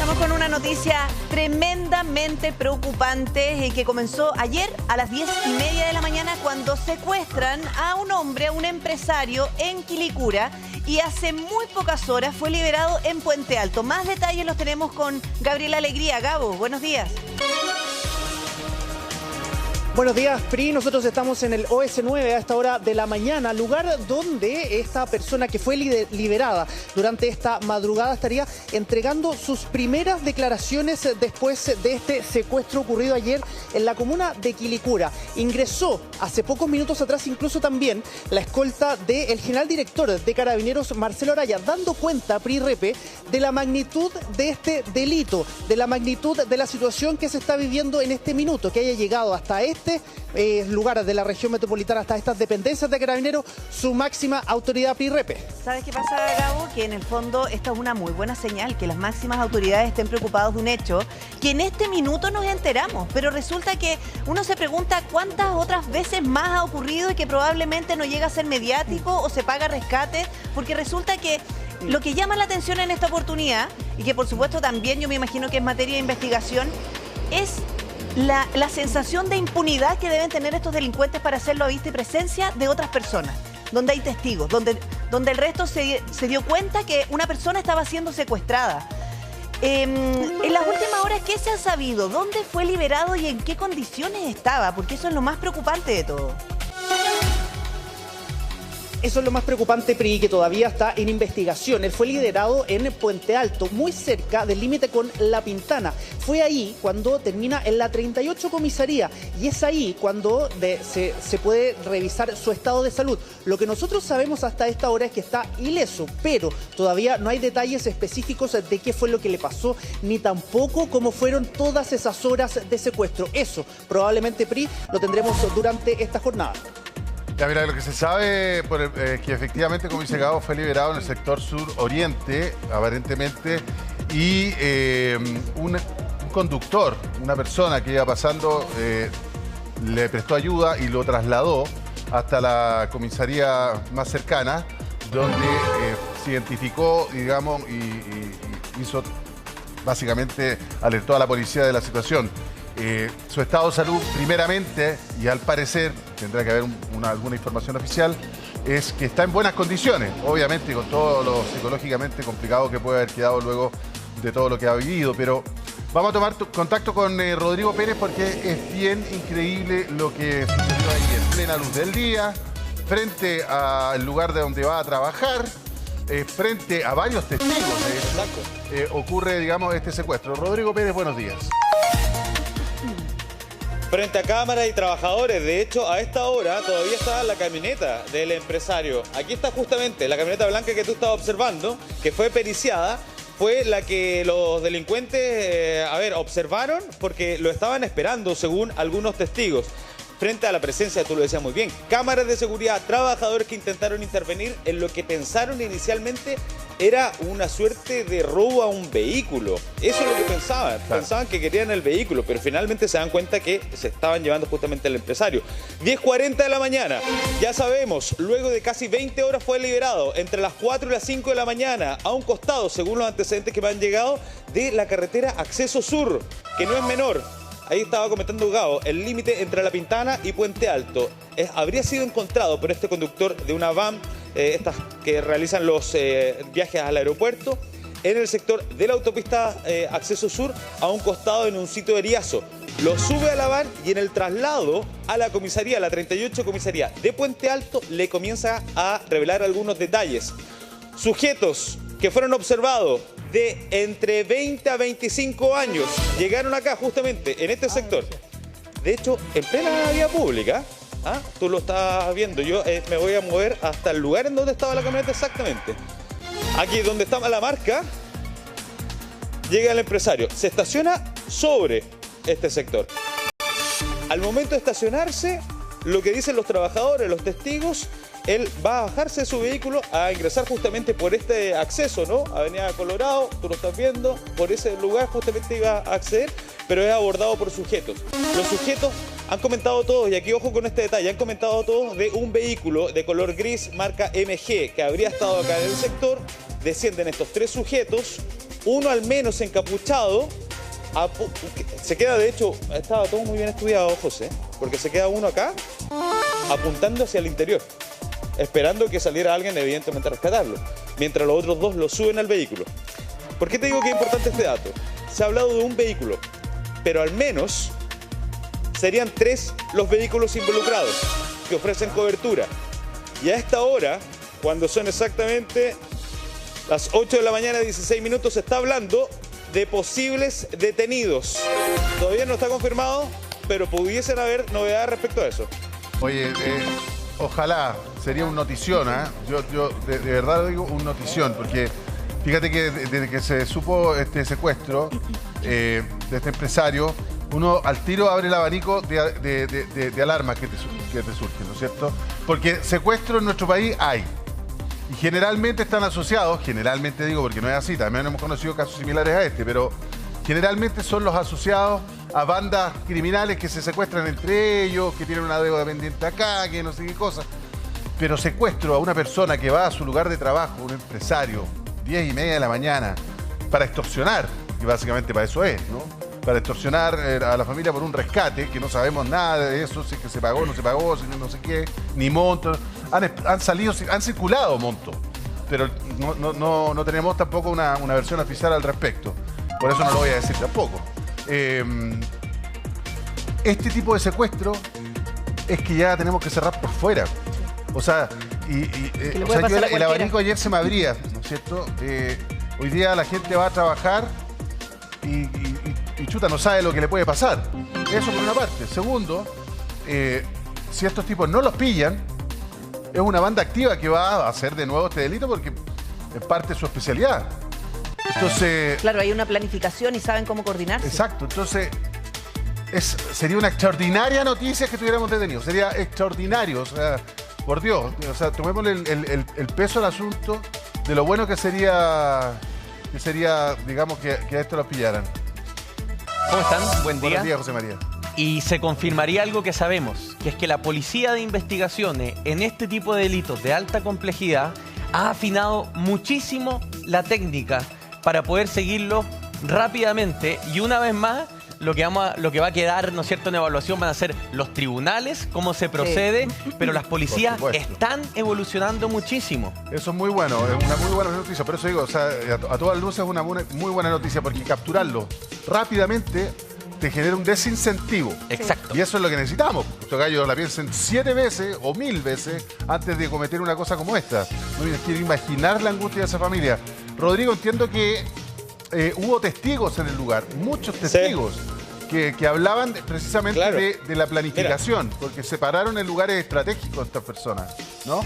Estamos con una noticia tremendamente preocupante que comenzó ayer a las 10:30 de la mañana cuando secuestran a un hombre, a un empresario en Quilicura, y hace muy pocas horas fue liberado en Puente Alto. Más detalles los tenemos con Gabriela Alegría. Gabo, buenos días. Buenos días, Pri. Nosotros estamos en el OS9 a esta hora de la mañana, lugar donde esta persona que fue liberada durante esta madrugada estaría entregando sus primeras declaraciones después de este secuestro ocurrido ayer en la comuna de Quilicura. Ingresó hace pocos minutos atrás incluso también la escolta del general director de Carabineros, Marcelo Araya, dando cuenta, Pri Repe, de la magnitud de este delito, de la magnitud de la situación que se está viviendo en este minuto, que haya llegado hasta este lugar de la región metropolitana, hasta estas dependencias de Carabineros, su máxima autoridad, Pri Repe. ¿Sabes qué pasa, Gabo? Que en el fondo esta es una muy buena señal, que las máximas autoridades estén preocupados de un hecho que en este minuto nos enteramos, pero resulta que uno se pregunta cuántas otras veces más ha ocurrido y que probablemente no llega a ser mediático o se paga rescate, porque resulta que lo que llama la atención en esta oportunidad, y que por supuesto también yo me imagino que es materia de investigación, es la sensación de impunidad que deben tener estos delincuentes para hacerlo a vista y presencia de otras personas, donde hay testigos, donde el resto se dio cuenta que una persona estaba siendo secuestrada. En las últimas horas, ¿qué se ha sabido? ¿Dónde fue liberado y en qué condiciones estaba? Porque eso es lo más preocupante de todo. Eso es lo más preocupante, Pri, que todavía está en investigación. Él fue liberado en Puente Alto, muy cerca del límite con La Pintana. Fue ahí cuando termina en la 38 comisaría y es ahí cuando se puede revisar su estado de salud. Lo que nosotros sabemos hasta esta hora es que está ileso, pero todavía no hay detalles específicos de qué fue lo que le pasó, ni tampoco cómo fueron todas esas horas de secuestro. Eso probablemente, Pri, lo tendremos durante esta jornada. Ya, mira, lo que se sabe es que efectivamente, como dice Gabo, fue liberado en el sector sur-oriente, aparentemente, y un conductor, una persona que iba pasando, le prestó ayuda y lo trasladó hasta la comisaría más cercana, donde se identificó, digamos, y hizo, básicamente, alertó a la policía de la situación. Su estado de salud, primeramente, y al parecer tendrá que haber alguna información oficial, es que está en buenas condiciones, obviamente con todo lo psicológicamente complicado que puede haber quedado luego de todo lo que ha vivido, pero vamos a tomar contacto con Rodrigo Pérez porque es bien increíble lo que sucedió ahí en plena luz del día, frente al lugar de donde va a trabajar, frente a varios testigos. Ocurre, digamos, este secuestro. Rodrigo Pérez, buenos días. Frente a cámaras y trabajadores. De hecho, a esta hora todavía está la camioneta del empresario. Aquí está justamente la camioneta blanca que tú estabas observando, que fue periciada. Fue la que los delincuentes, observaron porque lo estaban esperando, según algunos testigos. Frente a la presencia, tú lo decías muy bien, cámaras de seguridad, trabajadores que intentaron intervenir en lo que pensaron inicialmente era una suerte de robo a un vehículo. Eso es lo que pensaban. Claro. Pensaban que querían el vehículo, pero finalmente se dan cuenta que se estaban llevando justamente al empresario. 10:40 de la mañana, ya sabemos, luego de casi 20 horas fue liberado, entre las 4 y las 5 de la mañana, a un costado, según los antecedentes que me han llegado, de la carretera Acceso Sur, que no es menor. Ahí estaba comentando Gabo, el límite entre La Pintana y Puente Alto. Habría sido encontrado por este conductor de una van, estas que realizan los viajes al aeropuerto, en el sector de la autopista Acceso Sur, a un costado en un sitio de Eriazo. Lo sube a la van y en el traslado a la comisaría, la 38 comisaría de Puente Alto, le comienza a revelar algunos detalles. Sujetos que fueron observados de entre 20 a 25 años llegaron acá justamente en este sector. De hecho, en plena vía pública, tú lo estás viendo, yo me voy a mover hasta el lugar en donde estaba la camioneta exactamente. Aquí donde estaba la marca, llega el empresario, se estaciona sobre este sector. Al momento de estacionarse, lo que dicen los trabajadores, los testigos, él va a bajarse de su vehículo a ingresar justamente por este acceso, ¿no? Avenida Colorado, tú lo estás viendo, por ese lugar justamente iba a acceder, pero es abordado por sujetos. Los sujetos Han comentado todos, y aquí ojo con este detalle, han comentado todos de un vehículo de color gris marca MG que habría estado acá en el sector. Descienden estos 3 sujetos, uno al menos encapuchado. Se queda, de hecho, estaba todo muy bien estudiado, José, porque se queda uno acá apuntando hacia el interior, esperando que saliera alguien, evidentemente, a rescatarlo, mientras los otros 2 lo suben al vehículo. ¿Por qué te digo que es importante este dato? Se ha hablado de un vehículo, pero al menos serían 3 los vehículos involucrados que ofrecen cobertura. Y a esta hora, cuando son exactamente las 8 de la mañana, 16 minutos, se está hablando de posibles detenidos. Todavía no está confirmado, pero pudiesen haber novedades respecto a eso. Oye, ojalá, sería un notición, ¿eh? Yo de verdad digo un notición, porque fíjate que desde que se supo este secuestro de este empresario, uno al tiro abre el abanico de alarmas que te surgen, ¿no es cierto? Porque secuestro en nuestro país hay. Y generalmente están asociados, generalmente digo porque no es así, también hemos conocido casos similares a este, pero generalmente son los asociados a bandas criminales que se secuestran entre ellos, que tienen una deuda pendiente acá, que no sé qué cosa. Pero secuestro a una persona que va a su lugar de trabajo, un empresario, 10:30 de la mañana, para extorsionar, que básicamente para eso es, ¿no? Para extorsionar a la familia por un rescate, que no sabemos nada de eso, si es que se pagó, no se pagó, si no sé qué, ni monto. Han circulado montos, pero no tenemos tampoco una versión oficial al respecto. Por eso no lo voy a decir tampoco. Este tipo de secuestro es que ya tenemos que cerrar por fuera. O sea, el abanico ayer se me abría, ¿no es cierto? Hoy día la gente va a trabajar y chuta, no sabe lo que le puede pasar. Eso por una parte. Segundo, si estos tipos no los pillan, es una banda activa que va a hacer de nuevo este delito porque es parte de su especialidad. Entonces, claro, hay una planificación y saben cómo coordinarse. Exacto, entonces sería una extraordinaria noticia que tuviéramos detenidos. Sería extraordinario, o sea, por Dios. O sea, tomémosle el peso al asunto de lo bueno que sería, digamos, que a esto los pillaran. ¿Cómo están? Buen día. Buenos días, José María. Y se confirmaría algo que sabemos, que es que la Policía de Investigaciones en este tipo de delitos de alta complejidad ha afinado muchísimo la técnica para poder seguirlo rápidamente. Y una vez más, lo que va a quedar, ¿no es cierto?, en evaluación van a ser los tribunales, cómo se procede, pero las policías están evolucionando muchísimo. Eso es muy bueno, es una muy buena noticia. Por eso digo, o sea, a todas luces es una muy buena noticia, porque capturarlo rápidamente te genera un desincentivo. Exacto. Y eso es lo que necesitamos. Estos gallos la piensen 7 veces o 1000 veces antes de cometer una cosa como esta. No quiero imaginar la angustia de esa familia. Rodrigo, entiendo que hubo testigos en el lugar, muchos testigos, sí, que hablaban precisamente claro, de la planificación, porque separaron en lugares estratégicos estas personas, ¿no?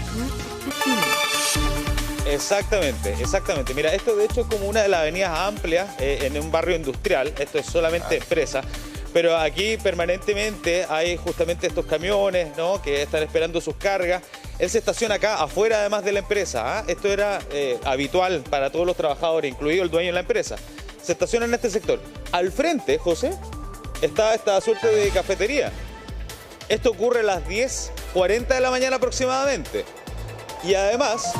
Exactamente, exactamente. Mira, esto de hecho es como una de las avenidas amplias en un barrio industrial. Esto es solamente empresa. Pero aquí permanentemente hay justamente estos camiones, ¿no?, que están esperando sus cargas. Él se estaciona acá afuera además de la empresa, ¿eh? Esto era habitual para todos los trabajadores, incluido el dueño de la empresa. Se estaciona en este sector. Al frente, José, está esta suerte de cafetería. Esto ocurre a las 10:40 de la mañana aproximadamente. Y además,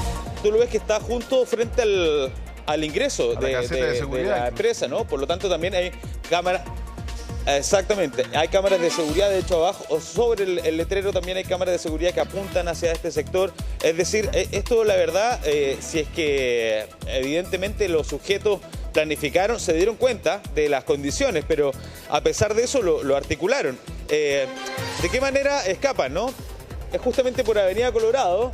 tú lo ves que está justo frente al ingreso de la empresa, ¿no? Por lo tanto, también hay cámaras. Exactamente, hay cámaras de seguridad, de hecho abajo, o sobre el letrero también hay cámaras de seguridad que apuntan hacia este sector. Es decir, esto la verdad, si es que evidentemente los sujetos planificaron, se dieron cuenta de las condiciones, pero a pesar de eso lo articularon. ¿De qué manera escapan, no? Es justamente por Avenida Colorado,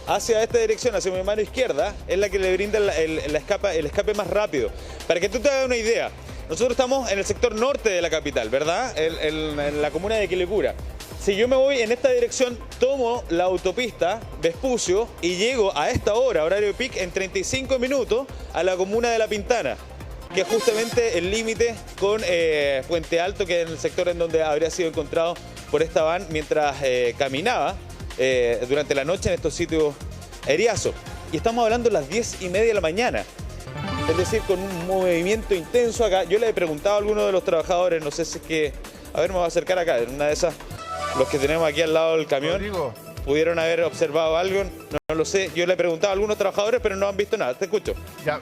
hacia esta dirección, hacia mi mano izquierda, es la que le brinda el escape más rápido. Para que tú te hagas una idea, nosotros estamos en el sector norte de la capital, ¿verdad? En la comuna de Quilicura. Si yo me voy en esta dirección, tomo la autopista Vespucio y llego a esta hora, horario peak, en 35 minutos a la comuna de La Pintana, que es justamente el límite con Puente Alto, que es el sector en donde habría sido encontrado por esta van mientras caminaba durante la noche en estos sitios Eriazo. Y estamos hablando de las 10:30 de la mañana. Es decir, con un movimiento intenso acá. Yo le he preguntado a alguno de los trabajadores, no sé si es que... A ver, me voy a acercar acá, en una de esas los que tenemos aquí al lado del camión, Rodrigo. pudieron haber observado algo, no lo sé. Yo le he preguntado a algunos trabajadores, pero no han visto nada. Te escucho. Ya,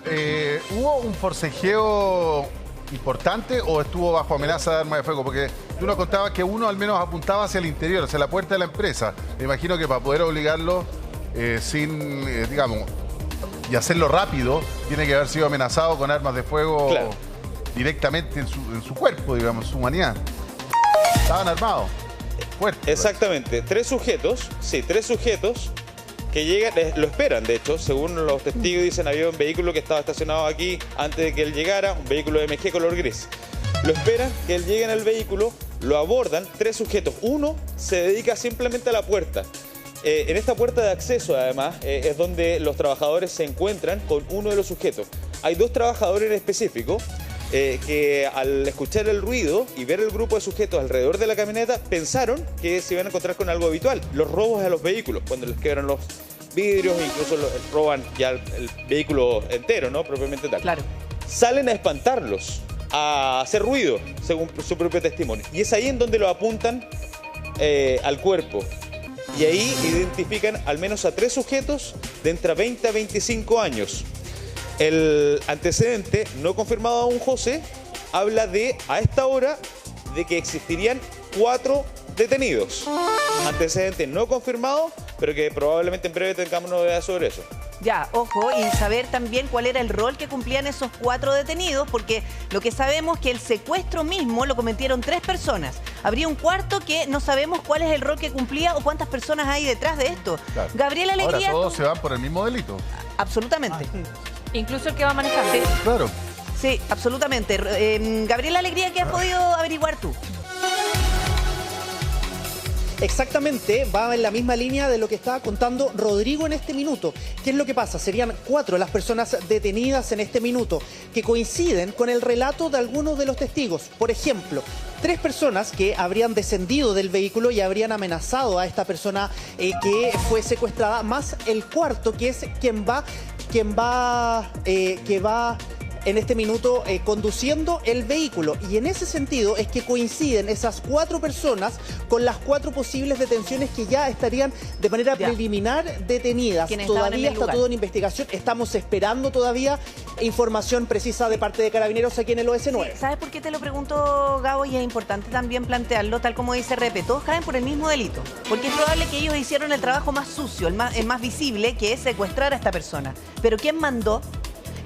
¿hubo un forcejeo importante o estuvo bajo amenaza de arma de fuego? Porque tú nos contabas que uno al menos apuntaba hacia el interior, hacia la puerta de la empresa. Me imagino que para poder obligarlo digamos, y hacerlo rápido, tiene que haber sido amenazado con armas de fuego Claro. directamente en su cuerpo, digamos, en su humanidad. Estaban armados. Fuerte. Exactamente. Tres sujetos que llegan, lo esperan, de hecho, según los testigos dicen, había un vehículo que estaba estacionado aquí antes de que él llegara, un vehículo MG color gris. Lo esperan, que él llegue en el vehículo, lo abordan, tres sujetos. Uno se dedica simplemente a la puerta. En esta puerta de acceso, además, es donde los trabajadores se encuentran con uno de los sujetos. Hay dos trabajadores en específico que al escuchar el ruido y ver el grupo de sujetos alrededor de la camioneta, pensaron que se iban a encontrar con algo habitual, los robos a los vehículos, cuando les quebran los vidrios, incluso roban ya el vehículo entero, ¿no? Propiamente tal. Claro. Salen a espantarlos, a hacer ruido, según su propio testimonio. Y es ahí en donde lo apuntan al cuerpo. Y ahí identifican al menos a tres sujetos de entre 20 a 25 años. El antecedente no confirmado aún, José, habla de, a esta hora, de que existirían 4 detenidos. Antecedente no confirmado, pero que probablemente en breve tengamos novedades sobre eso. Ya, ojo, y saber también cuál era el rol que cumplían esos 4 detenidos, porque lo que sabemos es que el secuestro mismo lo cometieron 3 personas. Habría un cuarto que no sabemos cuál es el rol que cumplía o cuántas personas hay detrás de esto. Claro. Gabriela Alegría... Ahora todos se van por el mismo delito. Absolutamente. Incluso el que va manejando. Sí, Claro. sí, absolutamente. Gabriela Alegría, ¿qué has podido averiguar tú? Exactamente, va en la misma línea de lo que estaba contando Rodrigo en este minuto. ¿Qué es lo que pasa? Serían 4 las personas detenidas en este minuto, que coinciden con el relato de algunos de los testigos. Por ejemplo, 3 personas que habrían descendido del vehículo y habrían amenazado a esta persona que fue secuestrada, más el cuarto, que es quien va en este minuto conduciendo el vehículo. Y en ese sentido es que coinciden esas 4 personas con las 4 posibles detenciones que ya estarían de manera preliminar detenidas. Quienes estaban en Todavía el está lugar. todo en investigación. Estamos esperando todavía información precisa de parte de Carabineros aquí en el OS9. Sí, ¿sabes por qué te lo pregunto, Gabo? Y es importante también plantearlo, tal como dice Repe, todos caen por el mismo delito. Porque es probable que ellos hicieron el trabajo más sucio, el más visible, que es secuestrar a esta persona. Pero ¿quién mandó?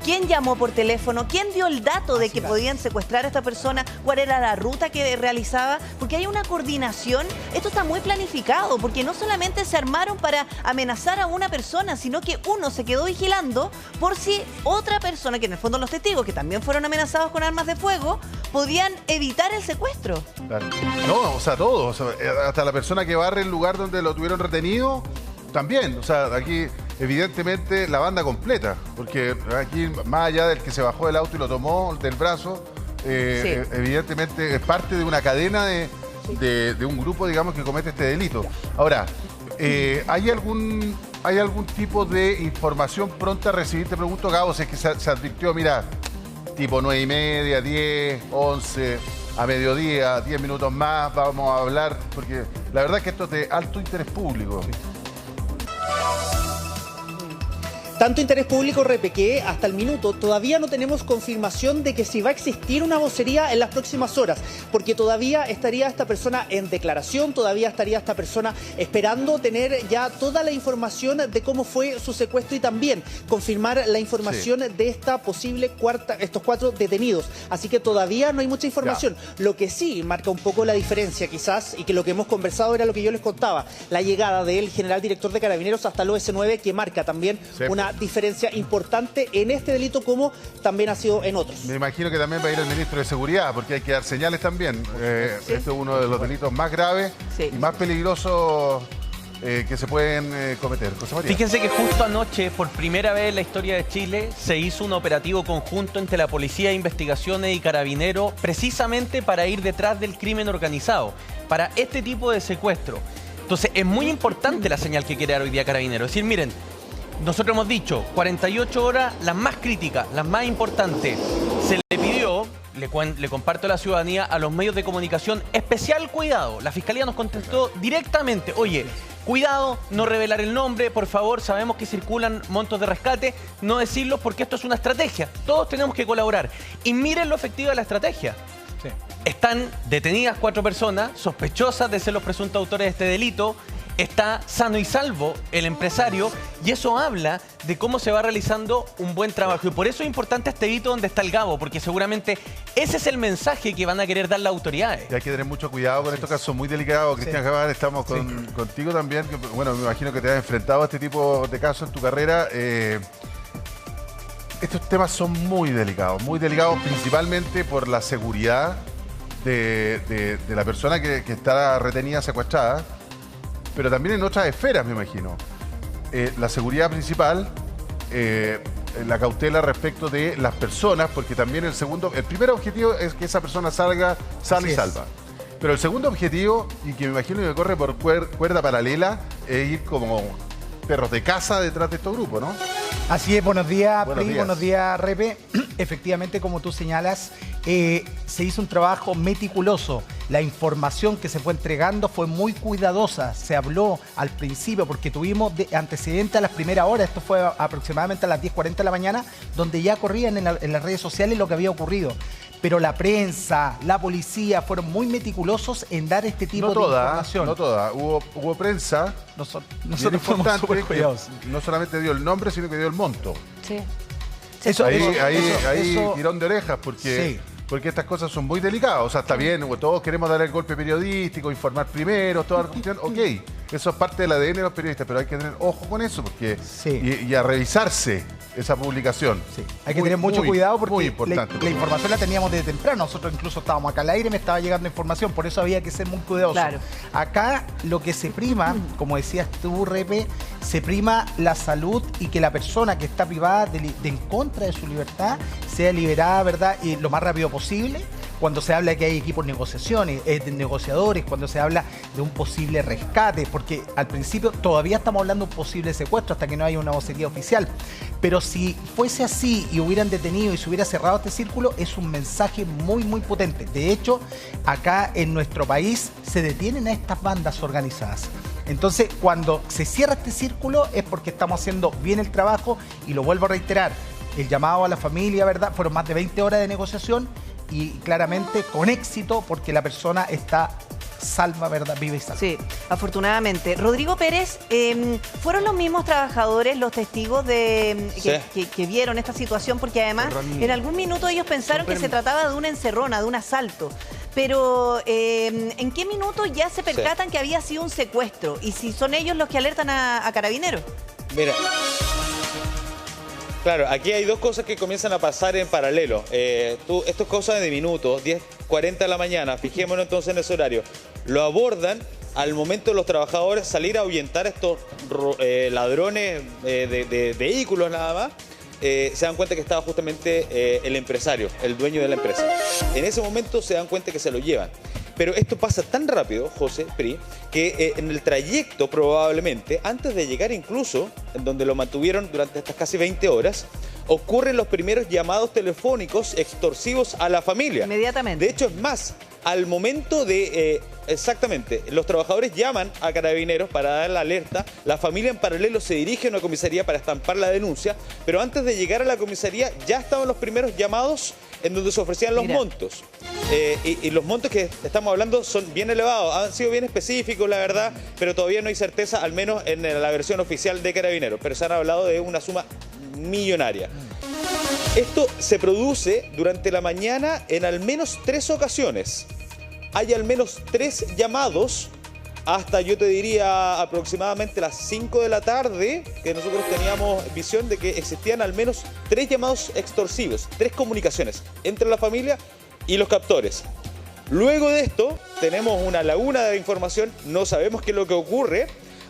¿Quién llamó por teléfono? ¿Quién dio el dato de que podían secuestrar a esta persona? ¿Cuál era la ruta que realizaba? Porque hay una coordinación. Esto está muy planificado, porque no solamente se armaron para amenazar a una persona, sino que uno se quedó vigilando por si otra persona, que en el fondo los testigos, que también fueron amenazados con armas de fuego, podían evitar el secuestro. Claro. No, o sea, todos. O sea, hasta la persona que barre el lugar donde lo tuvieron retenido, también. O sea, aquí evidentemente la banda completa. Porque aquí, más allá del que se bajó del auto y lo tomó del brazo, evidentemente es parte de una cadena de un grupo, digamos, que comete este delito. Ahora, ¿hay algún tipo de información pronta a recibir? Te pregunto, Gabo, si es que se advirtió, mira, tipo 9:30, 10, 11, a mediodía, 10 minutos más, vamos a hablar, porque la verdad es que esto es de alto interés público. Tanto interés público, Repe, que hasta el minuto todavía no tenemos confirmación de que si va a existir una vocería en las próximas horas, porque todavía estaría esta persona en declaración, todavía estaría esta persona esperando tener ya toda la información de cómo fue su secuestro y también confirmar la información de esta posible estos 4 detenidos. Así que todavía no hay mucha información. Lo que sí marca un poco la diferencia quizás, y que lo que hemos conversado era lo que yo les contaba, la llegada del general director de Carabineros hasta el OS9, que marca también una diferencia importante en este delito como también ha sido en otros. Me imagino que también va a ir el ministro de Seguridad, porque hay que dar señales también. Este es uno de los delitos más graves y más peligrosos que se pueden cometer. José María. Fíjense que justo anoche, por primera vez en la historia de Chile, se hizo un operativo conjunto entre la Policía de Investigaciones y Carabineros, precisamente para ir detrás del crimen organizado, para este tipo de secuestro. Entonces, es muy importante la señal que quiere dar hoy día Carabineros. Es decir, miren, nosotros hemos dicho 48 horas, las más críticas, las más importantes. Se le pidió, le comparto a la ciudadanía, a los medios de comunicación, especial cuidado. La Fiscalía nos contestó directamente, oye, cuidado, no revelar el nombre, por favor, sabemos que circulan montos de rescate, no decirlos porque esto es una estrategia. Todos tenemos que colaborar. Y miren lo efectivo de la estrategia. Sí. Están detenidas 4 personas sospechosas de ser los presuntos autores de este delito. Está sano y salvo el empresario y eso habla de cómo se va realizando un buen trabajo. Y por eso es importante este hito donde está el Gabo, porque seguramente ese es el mensaje que van a querer dar las autoridades. Y hay que tener mucho cuidado con estos casos muy delicados. Cristian Javar, estamos contigo también. Bueno, me imagino que te has enfrentado a este tipo de casos en tu carrera. Estos temas son muy delicados principalmente por la seguridad de la persona que está retenida, secuestrada, pero también en otras esferas, me imagino. La seguridad principal, la cautela respecto de las personas, porque también el primer objetivo es que esa persona salga sana y salva. Pero el segundo objetivo, y que me imagino que corre por cuerda paralela, es ir como perros de caza detrás de estos grupos, ¿no? Así es, buenos días, Pri, buenos días, Repe. Efectivamente, como tú señalas, se hizo un trabajo meticuloso. La información que se fue entregando fue muy cuidadosa. Se habló al principio porque tuvimos antecedentes a las primeras horas. Esto fue aproximadamente a las 10:40 de la mañana, donde ya corrían en las redes sociales lo que había ocurrido. Pero la prensa, la policía fueron muy meticulosos en dar este tipo de información. No toda. Hubo prensa. Nosotros fuimos súper cuidadosos. No solamente dio el nombre, sino que dio el monto. Sí. Ahí tirón de orejas, porque estas cosas son muy delicadas. O sea, está bien, todos queremos dar el golpe periodístico, informar primero, toda la cuestión. Ok, eso es parte del ADN de los periodistas, pero hay que tener ojo con eso, porque y a revisarse esa publicación. Sí. Hay que tener mucho cuidado porque muy importante, la información la teníamos desde temprano. Nosotros incluso estábamos acá al aire, me estaba llegando información, por eso había que ser muy cuidadoso. Claro. Acá lo que se prima, como decías tú, Repe, se prima la salud y que la persona que está privada de en contra de su libertad sea liberada, ¿verdad? Y lo más rápido posible. Cuando se habla de que hay equipos de negociadores, cuando se habla de un posible rescate, porque al principio todavía estamos hablando de un posible secuestro hasta que no haya una vocería oficial. Pero si fuese así y hubieran detenido y se hubiera cerrado este círculo, es un mensaje muy, muy potente. De hecho, acá en nuestro país se detienen a estas bandas organizadas. Entonces, cuando se cierra este círculo es porque estamos haciendo bien el trabajo y lo vuelvo a reiterar. El llamado a la familia, ¿verdad? Fueron más de 20 horas de negociación y claramente con éxito porque la persona está salva, ¿verdad? Vive y salva. Sí, afortunadamente. Rodrigo Pérez, ¿fueron los mismos trabajadores los testigos que vieron esta situación? Porque además en algún minuto ellos pensaron que se trataba de una encerrona, de un asalto. Pero ¿en qué minuto ya se percatan que había sido un secuestro? Y si son ellos los que alertan a Carabineros. Mira. Claro, aquí hay dos cosas que comienzan a pasar en paralelo. Esto es cosa de minutos, 10:40 de la mañana, fijémonos entonces en ese horario. Lo abordan al momento de los trabajadores salir a ahuyentar a estos ladrones de vehículos nada más. Se dan cuenta que estaba justamente el empresario, el dueño de la empresa. En ese momento se dan cuenta que se lo llevan. Pero esto pasa tan rápido, José, Pri, que en el trayecto probablemente, antes de llegar incluso, en donde lo mantuvieron durante estas casi 20 horas, ocurren los primeros llamados telefónicos extorsivos a la familia. Inmediatamente. De hecho, es más, al momento de... exactamente, los trabajadores llaman a Carabineros para dar la alerta, la familia en paralelo se dirige a una comisaría para estampar la denuncia, pero antes de llegar a la comisaría ya estaban los primeros llamados en donde se ofrecían los montos. Y los montos que estamos hablando son bien elevados, han sido bien específicos, la verdad, pero todavía no hay certeza, al menos en la versión oficial de Carabineros, pero se han hablado de una suma millonaria. Esto se produce durante la mañana en al menos 3 ocasiones. Hay al menos 3 llamados hasta, yo te diría, aproximadamente las 5 de la tarde, que nosotros teníamos visión de que existían al menos 3 llamados extorsivos, 3 comunicaciones entre la familia y los captores. Luego de esto, tenemos una laguna de información, no sabemos qué es lo que ocurre,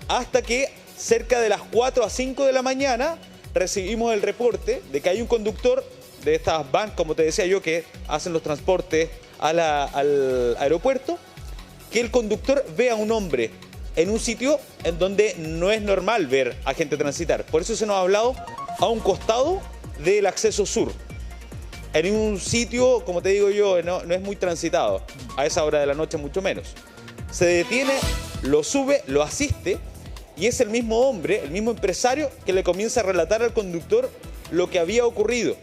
hasta que cerca de las 4 a 5 de la mañana recibimos el reporte de que hay un conductor de estas vans, como te decía yo, que hacen los transportes al aeropuerto, que el conductor ve a un hombre en un sitio en donde no es normal ver a gente transitar. Por eso se nos ha hablado a un costado del acceso sur. en un sitio, como te digo yo, no es muy transitado, a esa hora de la noche mucho menos. Se detiene, lo sube, lo asiste y es el mismo hombre, el mismo empresario que le comienza a relatar al conductor lo que había ocurrido.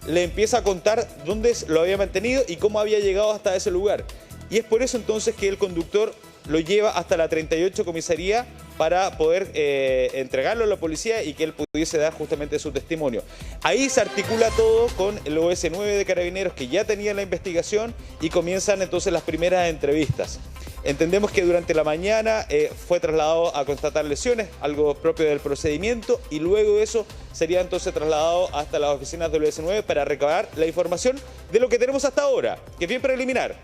Le empieza a contar dónde lo había mantenido y cómo había llegado hasta ese lugar. Y es por eso entonces que el conductor lo lleva hasta la 38 comisaría para poder entregarlo a la policía y que él pudiese dar justamente su testimonio. Ahí se articula todo con el OS9 de Carabineros, que ya tenía la investigación, y comienzan entonces las primeras entrevistas. Entendemos que durante la mañana fue trasladado a constatar lesiones, algo propio del procedimiento, y luego de eso sería entonces trasladado hasta las oficinas del OS9 para recabar la información de lo que tenemos hasta ahora, que es bien preliminar.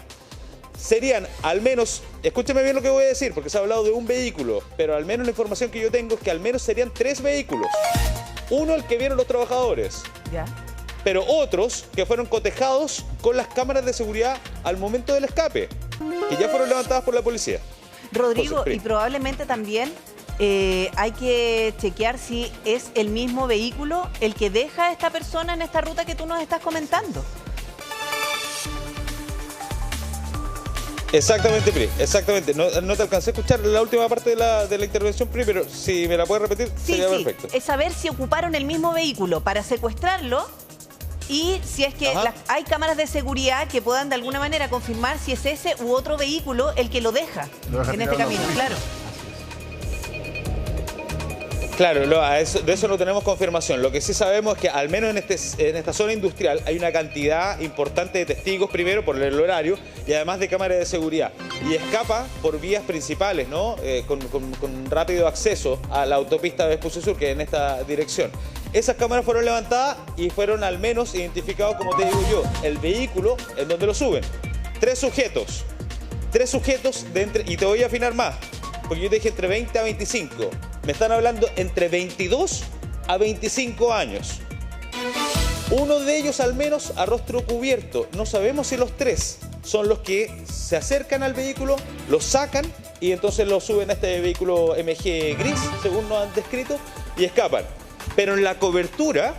Serían al menos, escúcheme bien lo que voy a decir, porque se ha hablado de un vehículo, pero al menos la información que yo tengo es que al menos serían 3 vehículos. Uno, el que vieron los trabajadores. Ya. Pero otros que fueron cotejados con las cámaras de seguridad al momento del escape, que ya fueron levantadas por la policía. Rodrigo, y probablemente también hay que chequear si es el mismo vehículo el que deja a esta persona en esta ruta que tú nos estás comentando. Exactamente, Pri, exactamente. No te alcancé a escuchar la última parte de la intervención, Pri, pero si me la puedes repetir, sería perfecto. Es saber si ocuparon el mismo vehículo para secuestrarlo y si es que hay cámaras de seguridad que puedan de alguna manera confirmar si es ese u otro vehículo el que lo deja en este camino, claro. Claro, de eso no tenemos confirmación. Lo que sí sabemos es que al menos en esta zona industrial hay una cantidad importante de testigos, primero por el horario y además de cámaras de seguridad. Y escapa por vías principales, ¿no? Con rápido acceso a la autopista Vespucio Sur, que es en esta dirección. Esas cámaras fueron levantadas y fueron al menos identificados, como te digo yo, el vehículo en donde lo suben. 3 sujetos. 3 sujetos y te voy a afinar más, porque yo te dije entre 20 a 25. Me están hablando entre 22 a 25 años. Uno de ellos al menos a rostro cubierto. No sabemos si los 3 son los que se acercan al vehículo, lo sacan y entonces lo suben a este vehículo MG gris, según nos han descrito, y escapan. Pero en la cobertura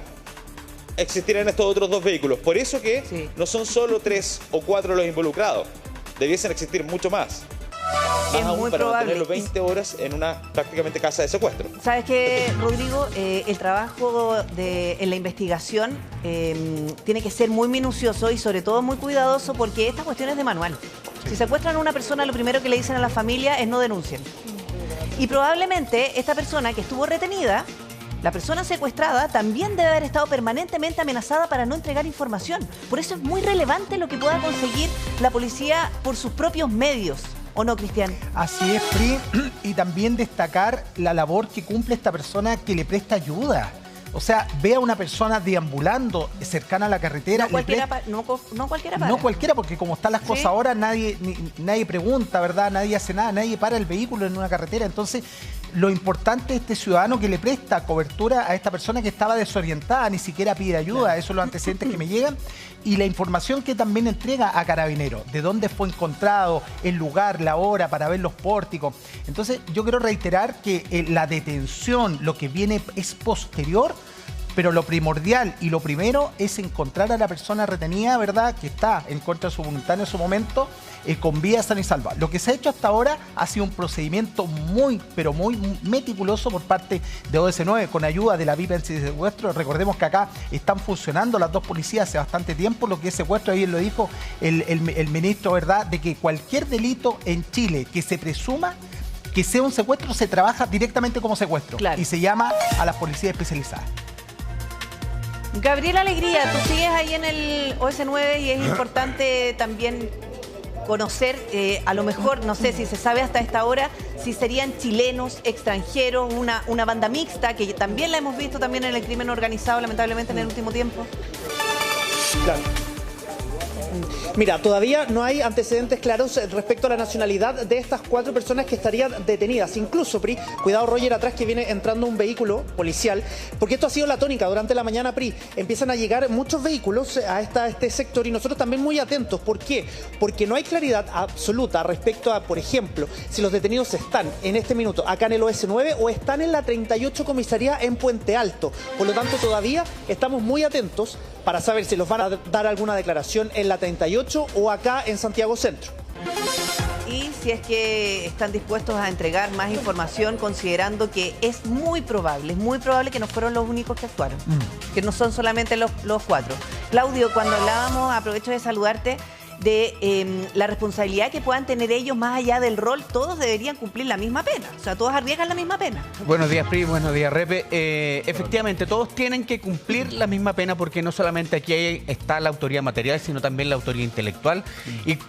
existirán estos otros 2 vehículos. Por eso que no son solo 3 o 4 los involucrados. Debiesen existir mucho más. Es muy para probable. mantenerlo 20 horas en una prácticamente casa de secuestro. ¿Sabes qué, Rodrigo? El trabajo en la investigación tiene que ser muy minucioso y sobre todo muy cuidadoso porque esta cuestión es de manual. Si secuestran a una persona, lo primero que le dicen a la familia es no denuncien. Y probablemente esta persona que estuvo retenida, la persona secuestrada, también debe haber estado permanentemente amenazada para no entregar información. Por eso es muy relevante lo que pueda conseguir la policía por sus propios medios. ¿O no, Cristian? Así es, Pri, y también destacar la labor que cumple esta persona que le presta ayuda. O sea, ve a una persona deambulando cercana a la carretera. No cualquiera para. No cualquiera, porque como están las cosas ahora, nadie pregunta, ¿verdad? Nadie hace nada, nadie para el vehículo en una carretera. Entonces, lo importante es este ciudadano que le presta cobertura a esta persona que estaba desorientada, ni siquiera pide ayuda. Esos son los antecedentes que me llegan. Y la información que también entrega a Carabineros, de dónde fue encontrado, el lugar, la hora, para ver los pórticos. Entonces, yo quiero reiterar que la detención, lo que viene es posterior, pero lo primordial y lo primero es encontrar a la persona retenida, ¿verdad?, que está en contra de su voluntad en su momento, con vida sana y salva. Lo que se ha hecho hasta ahora ha sido un procedimiento muy, pero muy meticuloso por parte de OS9, con ayuda de la VIP en secuestro. Recordemos que acá están funcionando las 2 policías hace bastante tiempo, lo que es secuestro, ayer lo dijo el ministro, ¿verdad?, de que cualquier delito en Chile que se presuma que sea un secuestro, se trabaja directamente como secuestro. Claro. Y se llama a las policías especializadas. Gabriel Alegría, tú sigues ahí en el OS9 y es importante también conocer, a lo mejor, no sé si se sabe hasta esta hora, si serían chilenos, extranjeros, una banda mixta, que también la hemos visto también en el crimen organizado, lamentablemente, en el último tiempo. Claro. Mira, todavía no hay antecedentes claros respecto a la nacionalidad de estas 4 personas que estarían detenidas. Incluso, Pri, cuidado Roger, atrás que viene entrando un vehículo policial, porque esto ha sido la tónica durante la mañana, Pri. Empiezan a llegar muchos vehículos a este sector y nosotros también muy atentos. ¿Por qué? Porque no hay claridad absoluta respecto a, por ejemplo, si los detenidos están en este minuto acá en el OS9 o están en la 38 comisaría en Puente Alto. Por lo tanto, todavía estamos muy atentos para saber si los van a dar alguna declaración en la 38 o acá en Santiago Centro. Y si es que están dispuestos a entregar más información, considerando que es muy probable que no fueron los únicos que actuaron, que no son solamente los 4. Claudio, cuando hablábamos, aprovecho de saludarte, de la responsabilidad que puedan tener ellos más allá del rol, todos deberían cumplir la misma pena. O sea, todos arriesgan la misma pena. Buenos días, Pri, buenos días, Repe. Efectivamente, todos tienen que cumplir la misma pena porque no solamente aquí está la autoría material, sino también la autoría intelectual.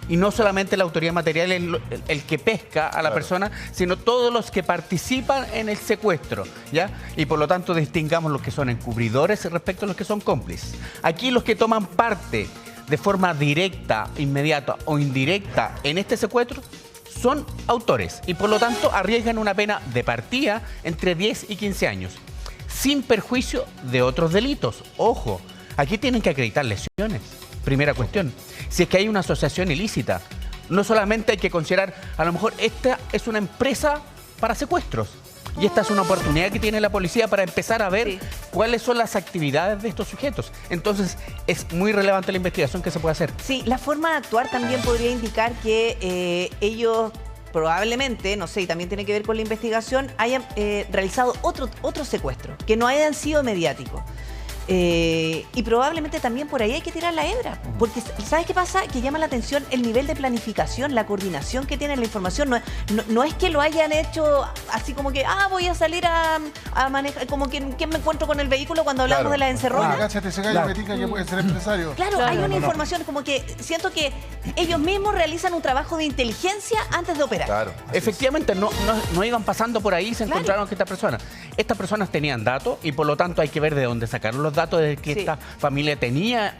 Y no solamente la autoría material es el que pesca a la persona, sino todos los que participan en el secuestro, ¿ya? Y por lo tanto distingamos los que son encubridores respecto a los que son cómplices. Aquí los que toman parte de forma directa, inmediata o indirecta en este secuestro son autores y por lo tanto arriesgan una pena de partida entre 10 y 15 años, sin perjuicio de otros delitos. Ojo, aquí tienen que acreditar lesiones. Primera cuestión, si es que hay una asociación ilícita, no solamente hay que considerar, a lo mejor esta es una empresa para secuestros. Y esta es una oportunidad que tiene la policía para empezar a ver cuáles son las actividades de estos sujetos. Entonces, es muy relevante la investigación que se puede hacer. Sí, la forma de actuar también podría indicar que ellos probablemente, no sé, y también tiene que ver con la investigación, hayan realizado otro secuestro, que no hayan sido mediáticos. Y probablemente también por ahí hay que tirar la hebra, porque ¿sabes qué pasa? Que llama la atención el nivel de planificación, la coordinación que tiene la información. No es que lo hayan hecho así como que, voy a salir a manejar, como que me encuentro con el vehículo cuando hablamos de la encerrona. Cáchate ese gallo, me tica que puede ser empresario. Claro, hay una información como que siento que ellos mismos realizan un trabajo de inteligencia antes de operar. Claro. Efectivamente, no iban pasando por ahí y se encontraron que estas personas tenían datos y por lo tanto hay que ver de dónde sacaron los datos de que esta familia tenía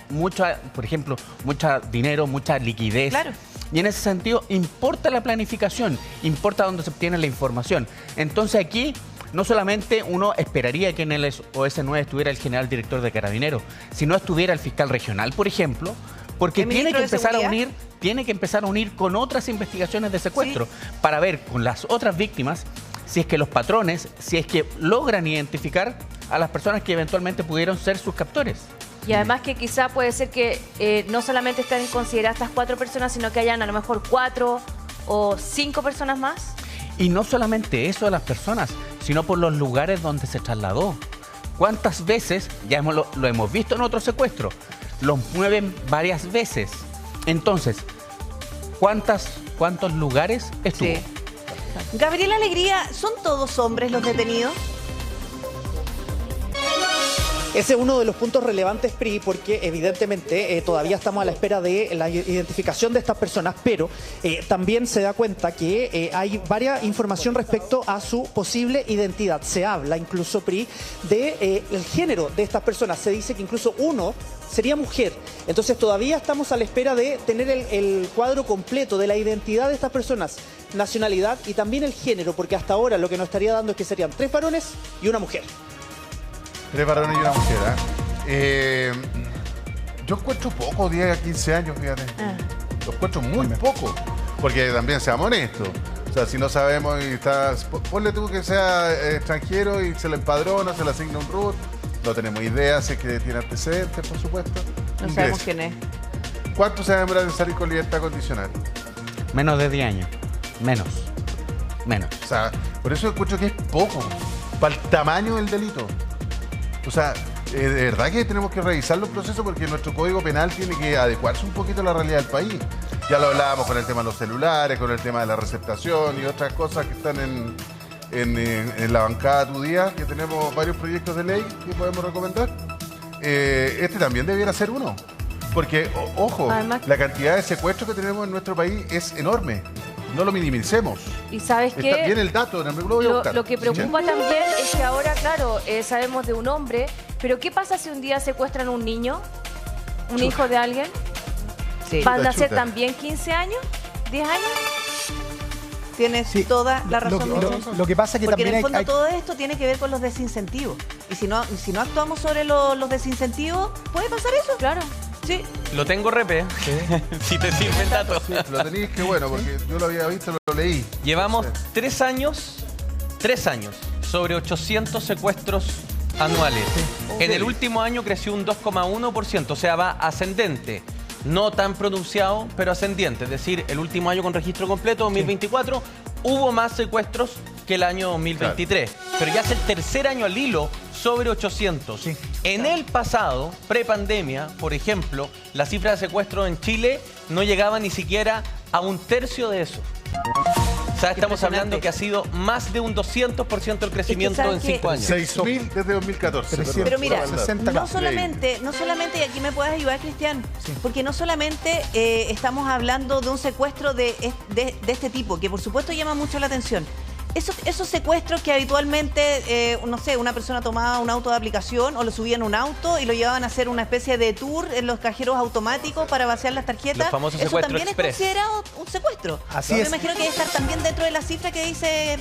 por ejemplo, mucho dinero, mucha liquidez. Claro. Y en ese sentido importa la planificación, importa dónde se obtiene la información. Entonces aquí no solamente uno esperaría que en el OS9 estuviera el general director de Carabineros, sino estuviera el fiscal regional, por ejemplo, porque tiene que empezar a unir con otras investigaciones de secuestro para ver con las otras víctimas si es que los patrones, si es que logran identificar a las personas que eventualmente pudieron ser sus captores. Y además que quizá puede ser que no solamente estén consideradas estas 4 personas, sino que hayan a lo mejor 4 o 5 personas más. Y no solamente eso de las personas, sino por los lugares donde se trasladó. ¿Cuántas veces, ya lo hemos visto en otros secuestros, los mueven varias veces? Entonces, ¿cuántos lugares estuvo? Sí. Gabriela Alegría, ¿son todos hombres los detenidos? Ese es uno de los puntos relevantes, Pri, porque evidentemente todavía estamos a la espera de la identificación de estas personas, pero también se da cuenta que hay varias información respecto a su posible identidad. Se habla incluso, Pri, de el género de estas personas. Se dice que incluso uno sería mujer. Entonces todavía estamos a la espera de tener el cuadro completo de la identidad de estas personas, nacionalidad y también el género, porque hasta ahora lo que nos estaría dando es que serían 3 varones y una mujer. 3 varones y una mujer, yo encuentro poco, 10 a 15 años, fíjate. Lo encuentro muy poco. Porque también seamos honestos. O sea, si no sabemos y ponle tú que sea extranjero y se le empadrona, se le asigna un RUT. No tenemos idea, sé que tiene antecedentes, por supuesto. No sabemos quién es. ¿Cuánto se va a demorar en salir con libertad condicional? Menos de 10 años. Menos. O sea, por eso encuentro que es poco. Para el tamaño del delito. O sea, de verdad que tenemos que revisar los procesos porque nuestro código penal tiene que adecuarse un poquito a la realidad del país. Ya lo hablábamos con el tema de los celulares, con el tema de la receptación y otras cosas que están en la bancada Tu Día, que tenemos varios proyectos de ley que podemos recomendar. Este también debiera ser uno. Porque, ojo, además, la cantidad de secuestros que tenemos en nuestro país es enorme. No lo minimicemos. Y sabes Está que bien el dato, lo que preocupa también es que ahora, claro, sabemos de un hombre, pero ¿qué pasa si un día secuestran un niño? ¿Un hijo de alguien? Sí. ¿Van a ser también 15 años? ¿10 años? Tienes toda la razón. Lo que pasa es que porque también en el fondo todo esto tiene que ver con los desincentivos. Y si no actuamos sobre los desincentivos, ¿puede pasar eso? Claro. Sí. Lo tengo, Repe. Si te sirve el dato. Sí, lo tenéis, que bueno, porque yo lo había visto, lo leí. Llevamos 3 años sobre 800 secuestros anuales. En el último año creció un 2,1%, o sea, va ascendente. No tan pronunciado, pero ascendiente. Es decir, el último año con registro completo, 2024, hubo más secuestros que el año 2023. Pero ya es el tercer año al hilo sobre 800. Sí. En el pasado, prepandemia, por ejemplo, la cifra de secuestros en Chile no llegaba ni siquiera a un tercio de eso. O sea, estamos hablando que ha sido más de un 200% el crecimiento en 5 años. 6.000 desde 2014. Pero mira, 60 no solamente, y aquí me puedes ayudar, Cristian, porque no solamente estamos hablando de un secuestro de este tipo, que por supuesto llama mucho la atención. Esos secuestros que habitualmente, no sé, una persona tomaba un auto de aplicación o lo subía en un auto y lo llevaban a hacer una especie de tour en los cajeros automáticos para vaciar las tarjetas. Los famosos eso secuestros también express. es considerado un secuestro. Así Yo es. me imagino que debe estar también dentro de la cifra que dice...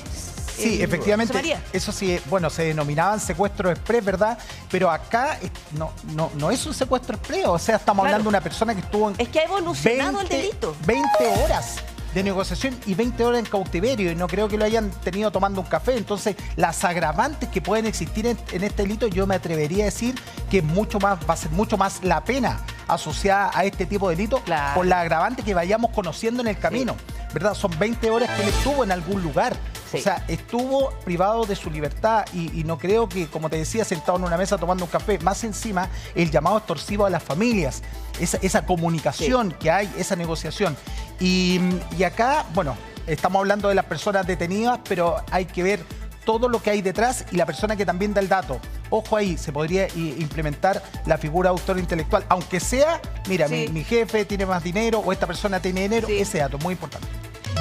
Sí, José efectivamente, María. eso sí, bueno, se denominaban secuestros express, ¿verdad? Pero acá no es un secuestro express, o sea, estamos Claro. hablando de una persona que estuvo en Es que ha evolucionado el delito. 20 horas de negociación y 20 horas en cautiverio, y no creo que lo hayan tenido tomando un café. Entonces, las agravantes que pueden existir en este delito, yo me atrevería a decir que va a ser mucho más la pena asociada a este tipo de delito, Claro. por la agravante que vayamos conociendo en el camino, ¿verdad? Son 20 horas que él estuvo en algún lugar. Sí. O sea, estuvo privado de su libertad y no creo que, como te decía, sentado en una mesa tomando un café. Más encima, el llamado extorsivo a las familias, esa comunicación que hay, esa negociación. Y acá, bueno, estamos hablando de las personas detenidas, pero hay que ver todo lo que hay detrás y la persona que también da el dato. Ojo ahí, se podría implementar la figura de autor intelectual, aunque sea, mira, Sí. mi jefe tiene más dinero o esta persona tiene dinero, Sí. ese dato, muy importante.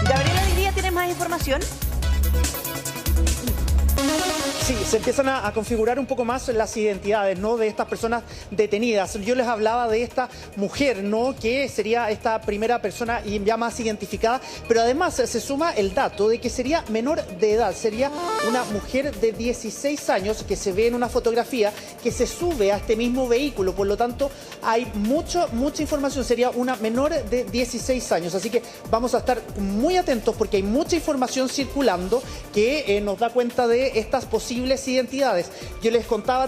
Gabriela Diría, ¿tienes más información? Sí, se empiezan a configurar un poco más las identidades, ¿no?, de estas personas detenidas. Yo les hablaba de esta mujer, ¿no?, que sería esta primera persona ya más identificada, pero además se suma el dato de que sería menor de edad, sería una mujer de 16 años que se ve en una fotografía que se sube a este mismo vehículo, por lo tanto hay mucha información, sería una menor de 16 años, así que vamos a estar muy atentos porque hay mucha información circulando que nos da cuenta de estas posibles identidades. Yo les contaba